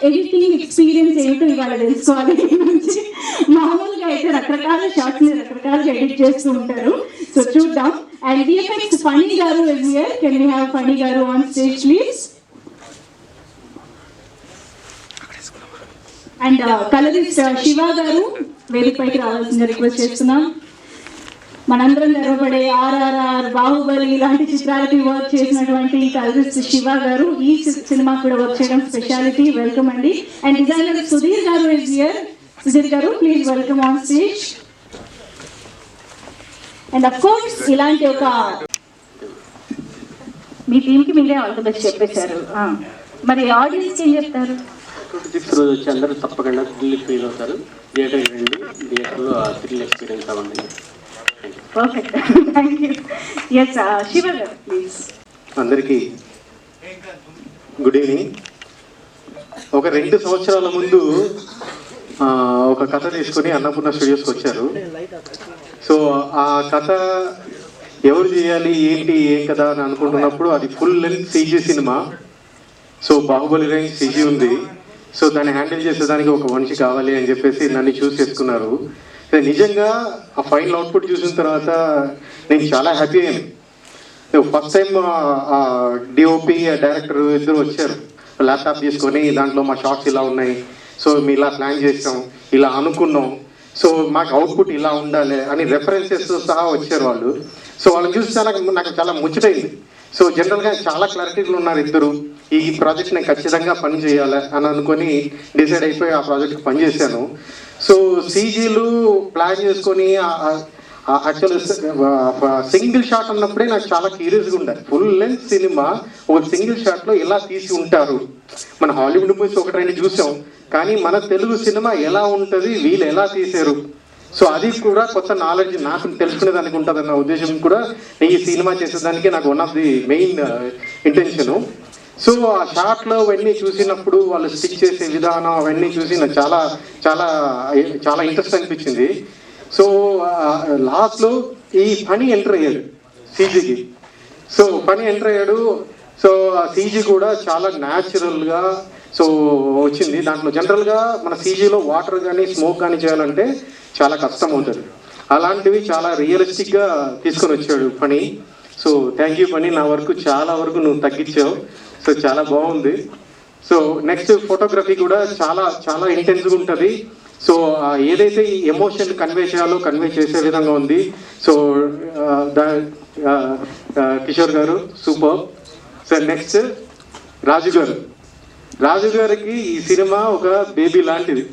Editing experience ఏంటో ఇవాళ తెలుసుకోవాలి. మామూలుగా అయితే రకరకాల షార్ట్స్ ని రకరకాలుగా ఎడిట్ చేస్తూ ఉంటారు. సో చూద్దాం. And VFX Phani garu is here. Can we have Phani garu on stage please? And colourist Shiva garu వేదికపైకి రావాల్సిందిగా రిక్వెస్ట్ చేస్తున్నాం. మనందరం గర్వపడే RRR, బాహుబలి ఇలాంటి చిత్రాలకి వర్క్ చేసినటువంటి కలరిస్ట్ శివ గారు ఈ సినిమా కూడా వర్క్ చేయడం స్పెషాలిటీ. వెల్కమ్ అండి. అండ్ డిజైనర్ సుధీర్ గారు ఇస్ హియర్. సుధీర్ గారు please welcome on stage. And of course ఇలాంటి ఒక మీ టీంకి మీరే ఆల్ ది బెస్ట్ చెప్పేశారు. మరి ఆడియన్స్కి ఏం చెప్తారు? రోజు వచ్చి అందరూ తప్పకుండా థ్రిల్ ఫీల్ అవుతారు. థియేటర్కి రండి, థియేటర్లో ఆ థ్రిల్ ఎక్స్పీరియన్స్ అవ్వండి. Perfect, thank you. Yes Shiva గారు ప్లీజ్. అందరికీ గుడ్ ఈవినింగ్. ఒక 2 సంవత్సరాల ముందు ఒక కథ తీసుకొని అన్నపూర్ణ స్టూడియోస్కి వచ్చారు. సో ఆ కథ ఎవరు చేయాలి ఏంటి ఏం కదా అని అనుకుంటున్నప్పుడు అది full length CG cinema. So Baahubali range CG ఉంది. సో దాన్ని హ్యాండిల్ చేసేదానికి ఒక మనిషి కావాలి అని చెప్పేసి నన్ను చూస్ చేసుకున్నారు. నిజంగా ఆ ఫైనల్ అవుట్పుట్ చూసిన తర్వాత నేను చాలా హ్యాపీ అయ్యాను. ఫస్ట్ టైం DOP డైరెక్టర్ ఇద్దరు వచ్చారు ల్యాప్టాప్ తీసుకొని, దాంట్లో మా షార్ట్స్ ఇలా ఉన్నాయి, సో మేము ఇలా ప్లాన్ చేసాం, ఇలా అనుకున్నాం, సో మాకు అవుట్పుట్ ఇలా ఉండాలి అని రెఫరెన్సెస్ సహా వచ్చారు వాళ్ళు. సో వాళ్ళని చూసి నాకు చాలా ముచ్చటైంది. సో జనరల్గా చాలా క్లారిటీలు ఉన్నారు ఇద్దరు. ఈ ప్రాజెక్ట్ నేను ఖచ్చితంగా పని చేయాలి అని అనుకొని డిసైడ్ అయిపోయి ఆ ప్రాజెక్ట్ పనిచేశాను. సో CGలు ప్లాన్ చేసుకొని యాక్చువల్ సింగిల్ షాట్ అన్నప్పుడే నాకు చాలా క్యూరియస్గా ఉండాలి. ఫుల్ లెంత్ సినిమా ఒక సింగిల్ షాట్లో ఎలా తీసి ఉంటారు. మన హాలీవుడ్ మూవీస్ 1-2 చూసాం, కానీ మన తెలుగు సినిమా ఎలా ఉంటుంది, వీళ్ళు ఎలా తీశారు. సో అది కూడా కొత్త నాలెడ్జ్ నాకు తెలుసుకునేదానికి ఉంటుంది అన్న ఉద్దేశం కూడా ఈ సినిమా చేసేదానికి నాకు one of the main intention. So ఆ షార్ట్లో అవన్నీ చూసినప్పుడు వాళ్ళు స్టిక్ చేసే విధానం అవన్నీ చూసి నాకు చాలా చాలా చాలా ఇంట్రెస్ట్ అనిపించింది. సో లాస్ట్లో ఈ పని ఎంటర్ అయ్యాడు CGకి. సో పని ఎంటర్ అయ్యాడు. సో ఆ CG కూడా చాలా న్యాచురల్గా సో వచ్చింది. దాంట్లో జనరల్గా మన CGలో వాటర్ కానీ స్మోక్ కానీ చేయాలంటే చాలా కష్టం అవుతుంది. అలాంటివి చాలా రియలిస్టిక్గా తీసుకొని వచ్చాడు పని. సో థ్యాంక్ యూ పని, నా వరకు చాలా వరకు నువ్వు తగ్గించావు. సో చాలా బాగుంది. సో నెక్స్ట్ ఫోటోగ్రఫీ కూడా చాలా చాలా ఇంటెన్స్గా ఉంటుంది. సో ఏదైతే ఈ ఎమోషన్ కన్వే చేయాలో కన్వే చేసే విధంగా ఉంది. సో కిషోర్ గారు సూపర్. సార్ నెక్స్ట్ రాజు గారికి ఈ సినిమా ఒక బేబీ లాంటిది.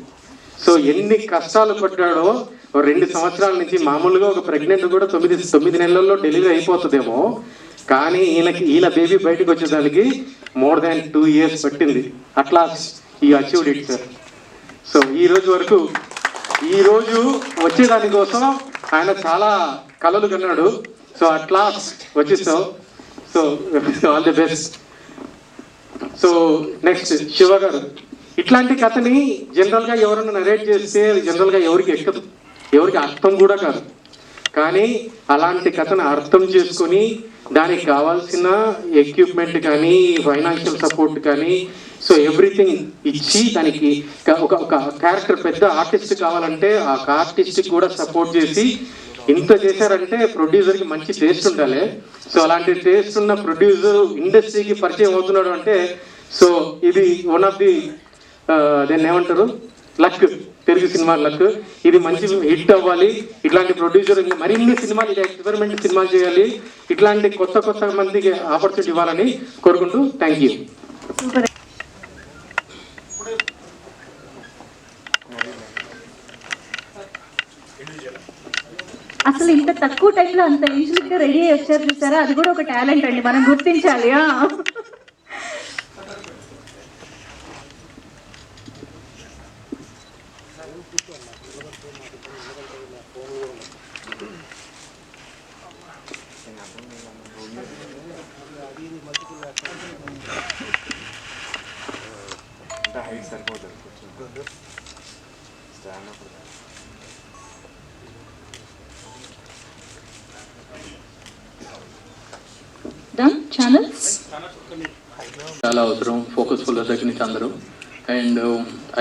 సో ఎన్ని కష్టాలు పడ్డాడో 2 సంవత్సరాల నుంచి. మామూలుగా ఒక ప్రెగ్నెంట్ కూడా 9 నెలల్లో డెలివరీ అయిపోతుందేమో, కానీ ఈయన బేబీ బయటకు వచ్చేదానికి more than 2 years పట్టింది. అట్లా ఈ అచీవ్డ్ ఇట్ సార్. సో ఈ రోజు వచ్చేదానికోసం ఆయన చాలా కలలు కన్నాడు. సో అట్లా వచ్చేసావు. So all the best. So next Shiva గారు. ఇట్లాంటి కథని జనరల్గా ఎవరైనా నరేట్ చేస్తే జనరల్గా ఎవరికి ఎక్కదు, ఎవరికి అర్థం కూడా కాదు. కానీ అలాంటి కథను అర్థం చేసుకొని దానికి కావాల్సిన ఎక్విప్మెంట్ కానీ ఫైనాన్షియల్ సపోర్ట్ కానీ సో ఎవ్రీథింగ్ ఇచ్చి దానికి ఒక క్యారెక్టర్ పెద్ద ఆర్టిస్ట్ కావాలంటే ఆ ఆర్టిస్ట్కి కూడా సపోర్ట్ చేసి ఇంత చేశారంటే ప్రొడ్యూసర్కి మంచి టేస్ట్ ఉండాలి. సో అలాంటి టేస్ట్ ఉన్న ప్రొడ్యూసర్ ఇండస్ట్రీకి పరిచయం అవుతున్నాడు అంటే సో ఇది వన్ ఆఫ్ ది దాన్ని ఏమంటారు లక్, తెలుగు సినిమా లక్. ఇది మంచి హిట్ అవ్వాలి. ఇట్లాంటి ప్రొడ్యూసర్ మరిన్ని సినిమాలు ఇది ఎక్స్పెరిమెంట్ సినిమాలు చేయాలి. ఇట్లాంటి కొత్త మందికి ఆపర్చునిటీ ఇవ్వాలని కోరుకుంటూ థ్యాంక్ యూ. అసలు ఇంత తక్కువ టైంలో అంత ఈజీగా రెడీ అయ్యి వచ్చారు చూసారా, అది కూడా ఒక టాలెంట్ అండి, మనం గుర్తించాలి. చాలా అవసరం ఫోకస్ఫుల్ దగ్గర నుంచి అందరూ and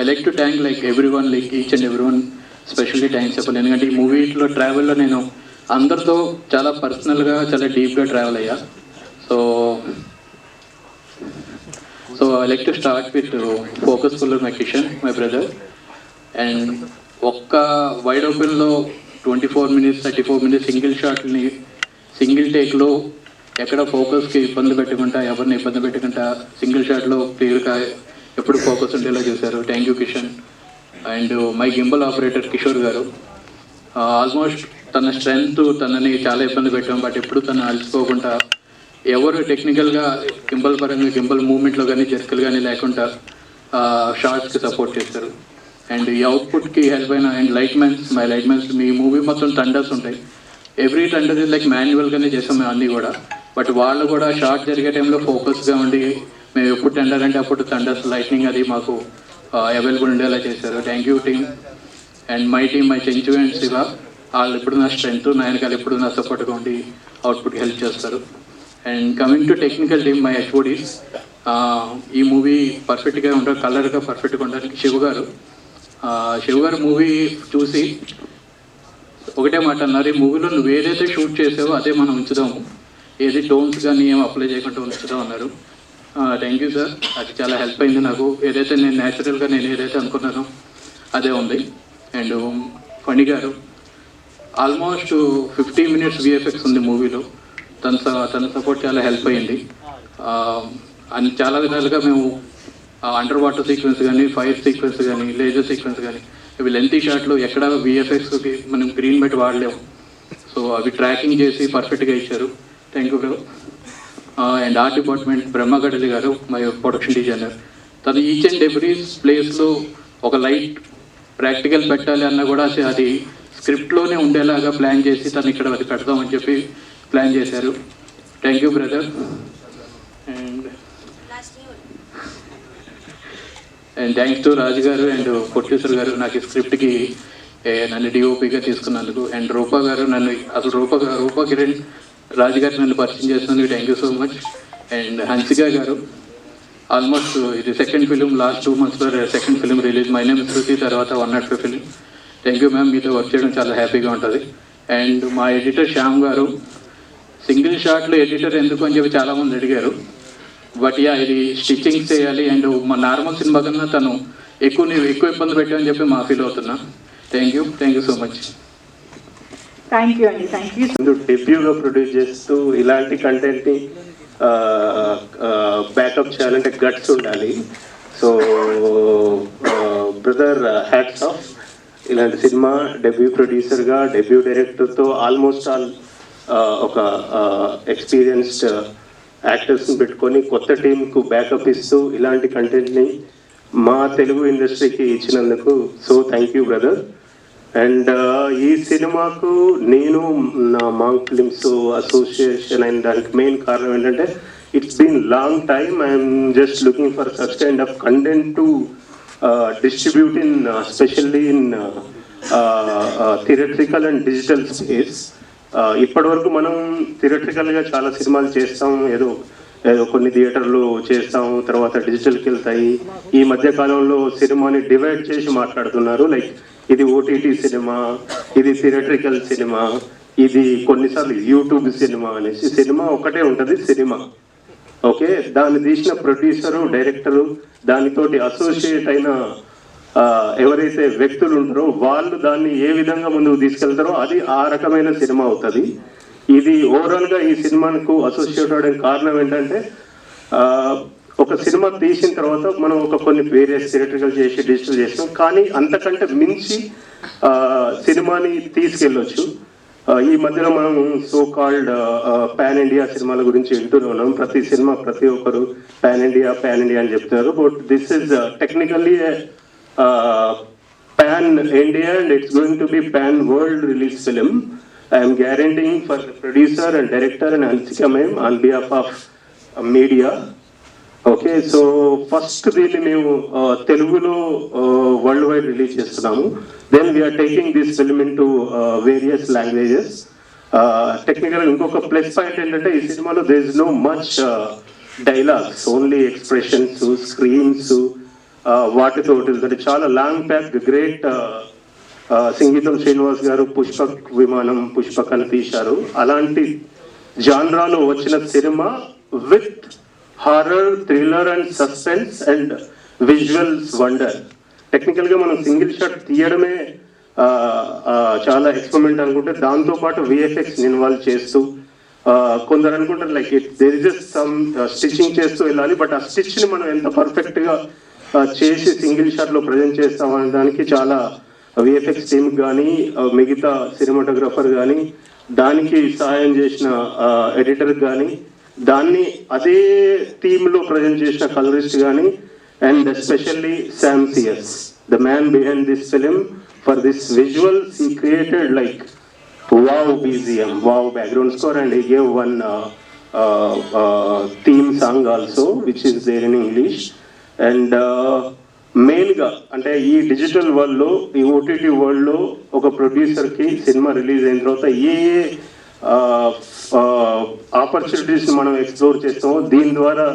I like to thank like everyone, like each and everyone, specially thanks చెప్పాలి. ఎందుకంటే ఈ మూవీలో ట్రావెల్లో నేను అందరితో చాలా పర్సనల్గా చాలా డీప్గా ట్రావెల్ అయ్యా. So I like to start with ఫోకస్ఫుల్ my Kishan, my brother. And ఒక్క వైడ్ ఓపెన్లో 24 minutes 34 minutes సింగిల్ షాట్ని సింగిల్ టేక్లో ఎక్కడ ఫోకస్కి ఇబ్బంది పెట్టకుండా, ఎవరిని ఇబ్బంది పెట్టకుండా సింగిల్ షాట్లో క్లియర్గా ఎప్పుడు ఫోకస్ ఉండేలా చూశారు. Thank you Kishan. And my gimbal operator Kishore గారు, ఆల్మోస్ట్ తన స్ట్రెంగ్త్ తనని చాలా ఇబ్బంది పెట్టాం, బట్ ఎప్పుడు తను అలసిపోకుండా ఎవరు టెక్నికల్గా గింబల్ పరంగా గింబల్ మూమెంట్లో కానీ జర్కలు కానీ లేకుండా షార్ట్స్కి సపోర్ట్ చేస్తారు. అండ్ ఈ అవుట్పుట్కి హెల్ప్ అయిన and my light man's me movie మొత్తం థండర్స్ ఉంటాయి. ఎవ్రీ థండర్ ఇస్ లైక్ మాన్యువల్గానే చేస్తాం మేము అన్నీ కూడా, బట్ వాళ్ళు కూడా షార్ట్ జరిగే టైంలో ఫోకస్గా ఉండి మేము ఎప్పుడు టెండర్ అంటే అప్పుడు థండర్స్ లైట్నింగ్ అది మాకు అవైలబుల్ ఉండేలా చేశారు. Thank you team. And my team, my Chenchu and Shiva, వాళ్ళు ఎప్పుడు నా స్ట్రెంగ్త్, నా వెనకాల ఎప్పుడు నా సపోర్ట్గా ఉండి అవుట్పుట్కి హెల్ప్ చేస్తారు. And coming to technical team, my HODs, ఈ మూవీ పర్ఫెక్ట్గా ఉంటారు, కలర్గా పర్ఫెక్ట్గా ఉండడానికి శివ గారు మూవీ చూసి ఒకటే మాట అన్నారు, ఈ మూవీలో నువ్వు ఏదైతే షూట్ చేసావో అదే మనం ఉంచుదాము, ఏది టోన్స్ కానీ ఏం అప్లై చేయకుండా ఉంచుదాం అన్నారు. థ్యాంక్ యూ సార్, అది చాలా హెల్ప్ అయింది నాకు. ఏదైతే నేను న్యాచురల్గా నేను ఏదైతే అనుకున్నానో అదే ఉంది. అండ్ ఫణి గారు, ఆల్మోస్ట్ 50 minutes విఎఫ్ఎక్స్ ఉంది మూవీలో, తన సపోర్ట్ చాలా హెల్ప్ అయ్యింది. అని చాలా విధాలుగా మేము అండర్ వాటర్ సీక్వెన్స్ కానీ, ఫైర్ సీక్వెన్స్ కానీ, లేజర్ సీక్వెన్స్ కానీ, ఇవి లెంతీ షాట్లు ఎక్కడ విఎఫ్ఎక్స్కి మనం గ్రీన్ బెట్ వాడలేము. సో అవి ట్రాకింగ్ చేసి పర్ఫెక్ట్గా ఇచ్చారు. Thank you bro. And art department Brahmagadali garu, my production designer, తను ఈచ్ అండ్ ఎవ్రీ ప్లేస్లో ఒక లైట్ ప్రాక్టికల్ పెట్టాలి అన్నా కూడా అది స్క్రిప్ట్లోనే ఉండేలాగా ప్లాన్ చేసి తను ఇక్కడ అది పెడదామని చెప్పి ప్లాన్ చేశారు. Thank you brother. And thanks to Raju garu and producer గారు నాకు ఈ స్క్రిప్ట్కి నన్ను డిఓపిగా తీసుకున్నందుకు. అండ్ రూపా గారు, నన్ను అసలు రూపా కిరణ్ రాజు గారు నన్ను పరిచయం చేస్తున్నందుకు thank you so much. And Hansika garu, almost ఇది సెకండ్ ఫిలిం, లాస్ట్ 2 monthsలో second film release, my name Shruti, తర్వాత 105 ఫిలిం. థ్యాంక్ యూ మ్యామ్, మీతో వర్క్ చేయడం చాలా హ్యాపీగా ఉంటుంది. అండ్ మా ఎడిటర్ శ్యామ్ గారు, సింగిల్ షాట్లో ఎడిటర్ ఎందుకు అని చెప్పి చాలామంది అడిగారు, బట్ ఇది స్టిచ్చింగ్ చేయాలి అండ్ మా నార్మల్ సినిమా కన్నా తను ఎక్కువ ఇబ్బంది పెట్టామని చెప్పి మా ఫీల్ అవుతున్నా. Thank you so much. Thank you అండి, థ్యాంక్ యూ. డెబ్యూగా ప్రొడ్యూస్ చేస్తూ ఇలాంటి కంటెంట్ని బ్యాకప్ చేయాలంటే గట్స్ ఉండాలి. So brother, hats off. ఇలాంటి సినిమా డెబ్యూ ప్రొడ్యూసర్గా, డెబ్యూ డైరెక్టర్తో ఆల్మోస్ట్ ఆల్ ఒక ఎక్స్పీరియన్స్డ్ యాక్టర్స్ని పెట్టుకొని కొత్త టీంకు బ్యాకప్ ఇస్తూ ఇలాంటి కంటెంట్ని మా తెలుగు ఇండస్ట్రీకి ఇచ్చినందుకు so thank you brother. And ఈ సినిమాకు నేను నా మాంగ్ ఫిలిమ్స్ అసోసియేషన్ అయిన దానికి మెయిన్ కారణం ఏంటంటే it's been long time I'm just looking for such kind of content to distribute in specially in theatrical and digital space. ఇప్పటి వరకు మనం థియేట్రికల్గా చాలా సినిమాలు చేస్తాం, ఏదో కొన్ని థియేటర్లు చేస్తాం, తర్వాత డిజిటల్కి వెళ్తాయి. ఈ మధ్య కాలంలో సినిమాని డివైడ్ చేసి మాట్లాడుతున్నారు, లైక్ ఇది ఓటీటీ సినిమా, ఇది థియేట్రికల్ సినిమా, ఇది కొన్నిసార్లు యూట్యూబ్ సినిమా అనేసి. సినిమా ఒకటే ఉంటుంది, సినిమా. ఓకే, దాన్ని తీసిన ప్రొడ్యూసరు, డైరెక్టరు, దానితోటి అసోసియేట్ అయిన ఎవరైతే వ్యక్తులు ఉంటారో వాళ్ళు దాన్ని ఏ విధంగా ముందుకు తీసుకెళ్తారో అది ఆ రకమైన సినిమా అవుతుంది. ఇది ఓవరాల్గా ఈ సినిమాకు అసోసియేట్ అవడానికి కారణం ఏంటంటే ఒక సినిమా తీసిన తర్వాత మనం కొన్ని వేరియస్ థియేట్రికల్ చేసి డిజిటల్ చేస్తాం, కానీ అంతకంటే మించి సినిమాని తీసుకెళ్ళొచ్చు. ఈ మధ్యలో మనం సో కాల్డ్ పాన్ ఇండియా సినిమాల గురించి వింటూనే ఉన్నాం. ప్రతి సినిమా ప్రతి ఒక్కరు పాన్ ఇండియా అని చెప్తున్నారు. But this is technically pan India and it's going to be pan world release film. I am guaranteeing for the producer and director and Hansika ma'am on behalf of media. Okay, so first దీన్ని మేము తెలుగులో world wide release చేస్తున్నాము. Then we are taking this film into various languages. Technical ఇంకొక plus point ఏంటంటే ఈ సినిమాలో there is no much dialogues, only expressions, screens, వాటితో వెళ్తుంటే చాలా లాంగ్ ప్యాక్ గ్రేట్. సంగీతం శ్రీనివాస్ గారు పుష్పక్ విమానం పుష్పకను తీశారు. అలాంటి జాన్రాలో వచ్చిన cinema with horror, thriller and suspense and visuals wonder. టెక్నికల్గా మనం సింగిల్ షాట్ తీయడమే చాలా ఎక్స్పెరిమెంట్ అనుకుంటే, దాంతోపాటు విఎఫ్ఎక్స్ ఇన్వాల్వ్ చేస్తూ కొందరు అనుకుంటారు like there is just some stitching చేస్తూ వెళ్ళాలి, బట్ ఆ స్టిచ్ని మనం ఎంత పర్ఫెక్ట్గా చేసి సింగిల్ షాట్లో ప్రజెంట్ చేస్తామనే దానికి చాలా విఎఫ్ఎక్స్ టీమ్ కానీ మిగతా సినిమాటోగ్రఫర్ కానీ దానికి సహాయం చేసిన ఎడిటర్ కానీ దాన్ని అదే థీమ్లో ప్రజెంట్ చేసిన కలరిస్ట్ కానీ and especially Sam CS, the man behind this film. For this visuals he created like wow BGM, wow background score, and he gave one theme song also which is there in English. And మెయిన్గా అంటే ఈ digital వరల్డ్లో, ఈ OTT వరల్డ్లో ఒక ప్రొడ్యూసర్కి cinema release అయిన తర్వాత ఏ ఆపర్చునిటీస్ మనం ఎక్స్ప్లోర్ చేస్తామో దీని ద్వారా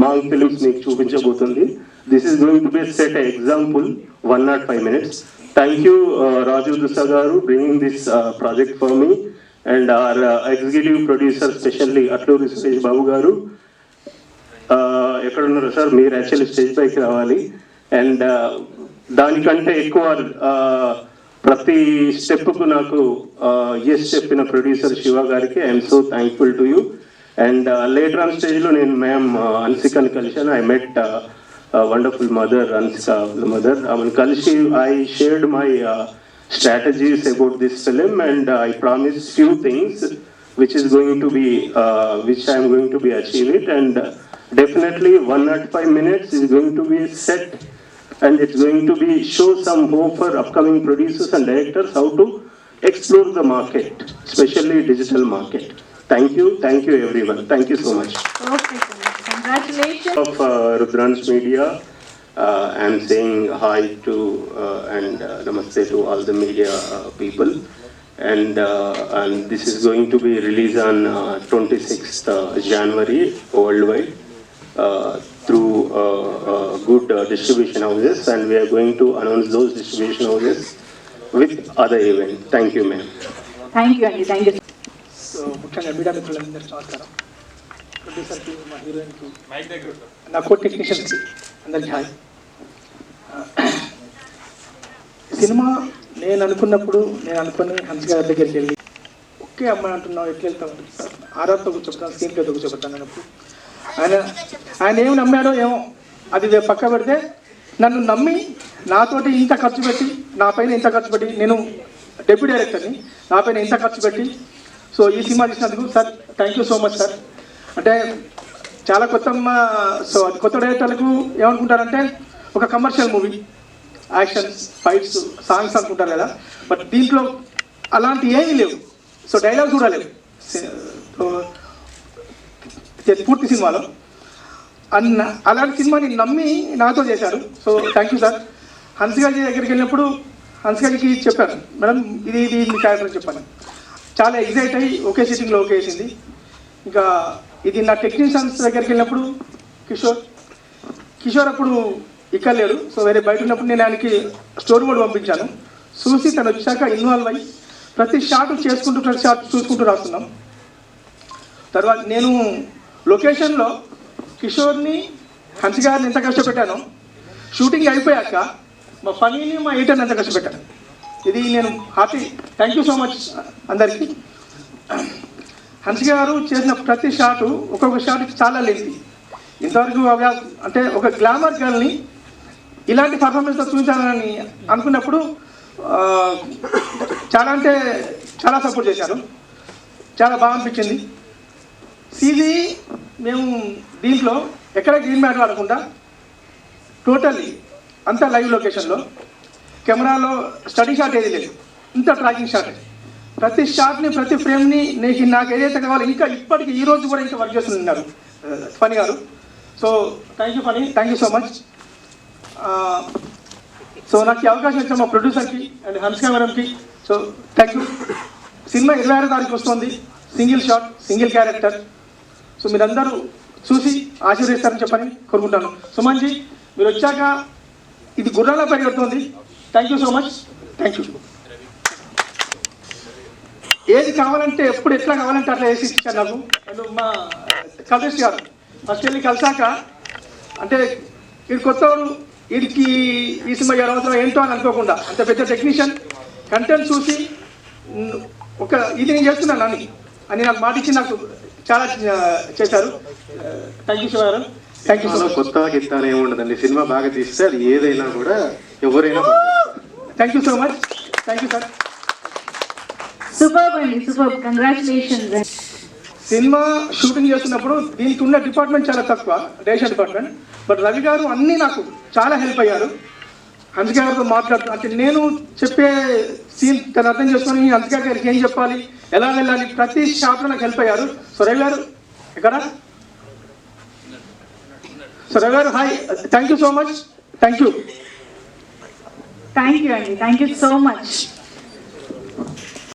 మాంగ్ ఫిలిమ్స్ మీకు చూపించబోతుంది. This is going to be set example 105 minutes. Thank you Raju Dussa garu bringing this project for me and our executive producer specially Atluri Suresh Babu garu. ఎక్కడ ఉన్నారు సార్? మీరు యాక్చువల్లీ స్టేజ్ పైకి రావాలి. అండ్ దానికంటే ఎక్కువ ప్రతి స్టెప్కు నాకు ఎస్ చెప్పిన ప్రొడ్యూసర్ శివ గారికి I'm so thankful to you. And later on స్టేజ్లో నేను మ్యామ్ అన్సికాని కలిశాను. I met wonderful mother, Ansika mother. ఆమెను కలిసి I shared my strategies about this film and I promise few things which is going to be which I am going to be achieve it. And definitely 105 minutes is going to be set and it's going to be show some hope for upcoming producers and directors how to explore the market, especially digital market. Thank you everyone. Thank you so much. Okay, congratulations. Of Rudransh Media, I am saying hi to and namaste to all the media people. And this is going to be released on 26th January worldwide through good distribution houses, and we are going to announce those distribution houses with other events. Thank you, ma'am. Thank you, Andy. Thank you. So ముఖ్యంగా media మిత్రులందరికీ నమస్కారం. ప్రొడ్యూసర్కి, మా హీరోయిన్కి, నా కో టెక్నీషియన్స్కి అందరికీ hi. Cinema నేను అనుకుని హన్స్ గారి దగ్గరికి వెళ్ళి ఒకే అమ్మాయి అంటున్నావు ఎట్లా వెళ్తాను సార్, ఆరాధతో కూర్చోబెడతాను, స్క్రీన్ ప్లేతో కూర్చోబెడతాను అన్నప్పుడు ఆయన ఏమి నమ్మాడో ఏమో అది పక్క పెడితే, నన్ను నమ్మి నాతోటి ఇంత ఖర్చు పెట్టి, నా పైన ఇంత ఖర్చు పెట్టి, నేను డెప్యూటీ డైరెక్టర్ని, నా పైన ఇంత ఖర్చు పెట్టి సో ఈ సినిమా తీసినందుకు sir thank you so much sir. అంటే చాలా కొత్త డైరెక్టర్లకు ఏమనుకుంటారంటే ఒక commercial movie, actions, fights, songs అనుకుంటారు కదా, బట్ దీంట్లో అలాంటి ఏమీ లేవు. సో డైలాగ్స్ కూడా లేవు పూర్తి సినిమాలో. అలాంటి సినిమాని నమ్మి నాతో చేశారు. So thank you sir. Hans గారి దగ్గరికి వెళ్ళినప్పుడు హన్స్ గారికి చెప్పాను, మేడం ఇది మీ క్యారెక్టర్ చెప్పాను. చాలా ఎగ్జైట్ అయ్యి ఒకే సిట్టింగ్లో ఓకే వేసింది. ఇంకా ఇది నా టెక్నీషియన్స్ దగ్గరికి వెళ్ళినప్పుడు కిషోర్ అప్పుడు ఇక్కడ లేడు, సో వేరే బయట ఉన్నప్పుడు నేను ఆయనకి స్టోరీ బోర్డు పంపించాను. చూసి తను వచ్చాక ఇన్వాల్వ్ అయ్యి ప్రతి షాట్ చేసుకుంటూ, ప్రతి షాట్ చూసుకుంటూ రాస్తున్నాం. తర్వాత నేను లొకేషన్లో కిషోర్ని, హన్స్ గారిని ఎంత కష్టపెట్టానో, షూటింగ్ అయిపోయాక మా ఫనీని, మా ఎడిటర్ని ఎంత కష్టపెట్టాను. ఇది నేను happy. Thank you so much అందరికీ. హన్స్ గారు చేసిన ప్రతి షాటు, ఒక్కొక్క షాట్ చాలా లెంతీ. ఇంతవరకు అంటే ఒక గ్లామర్ గర్ల్ని ఇలాంటి పర్ఫార్మెన్స్తో చూపించాలని అనుకున్నప్పుడు చాలా సపోర్ట్ చేశారు. చాలా బాగా అనిపించింది. సీజీ మేము దీంట్లో ఎక్కడ గ్రీన్ మ్యాట్ వాడకుండా టోటల్లీ అంతా లైవ్ లొకేషన్లో, కెమెరాలో స్టడీ షాట్ ఏది లేదు, ఇంత ట్రాకింగ్ షాట్. ప్రతి షాట్ని, ప్రతి ఫ్రేమ్ని నాకు ఏదైతే కావాలో ఇంకా ఇప్పటికీ ఈ రోజు కూడా ఇంకా వర్క్ చేస్తున్నారు Phani garu. So thank you Phani, thank you so much. So నాకు ఈ అవకాశం ఇచ్చిన మా ప్రొడ్యూసర్కి అండ్ హన్స్ కెమెరాకి సో థ్యాంక్ యూ. సినిమా 26వ తారీఖు వస్తుంది. Single shot, single character. So మీరందరూ చూసి ఆశీర్వదిస్తారని చెప్పని కోరుకుంటాను. సుమన్జీ మీరు వచ్చాక ఇది గుర్రాల పరిగెడుతుంది. Thank you so much. Thank you. ఏది కావాలంటే ఎప్పుడు ఎట్లా కావాలంటే అట్లా వేసి ఇచ్చారు నాకు. అండ్ మా కల్టెస్ట్ గారు ఫస్ట్ వెళ్ళి కలిసాక అంటే వీడు కొత్తవాడు, వీడికి ఈ సినిమా అవసరం ఏంటో అని అనుకోకుండా అంత పెద్ద టెక్నీషియన్ కంటెంట్ చూసి ఒక ఇది నేను చేస్తున్నాను అని నాకు మాట ఇచ్చి నాకు చాలా చేశారు. థ్యాంక్ యూ శివ గారు. Thank you so much. కొత్త గిత్త అని ఏముండదండి, సినిమా బాగా తీస్తే అది ఏదైనా కూడా ఎవరైనా. Thank you so much. Thank you sir. Super అండి, సూపర్. కంగ్రాచులేషన్స్. సినిమా షూటింగ్ చేస్తున్నప్పుడు దీనికి ఉన్న డిపార్ట్మెంట్ చాలా తక్కువ, డైరెక్షన్ డిపార్ట్మెంట్. బట్ రవి గారు అన్నీ నాకు చాలా హెల్ప్ అయ్యారు. హన్సిక గారితో మాట్లాడుతూ అంటే నేను చెప్పే సీన్ తను అర్థం చేసుకొని హన్సిక గారికి ఏం చెప్పాలి, ఎలా వెళ్ళాలి, ప్రతి షాట్లో నాకు హెల్ప్ అయ్యారు. సో రవి గారు ఎక్కడ? సో రవి గారు hi, thank you so much. Thank you. Thank you అండి, థ్యాంక్ యూ సో మచ్.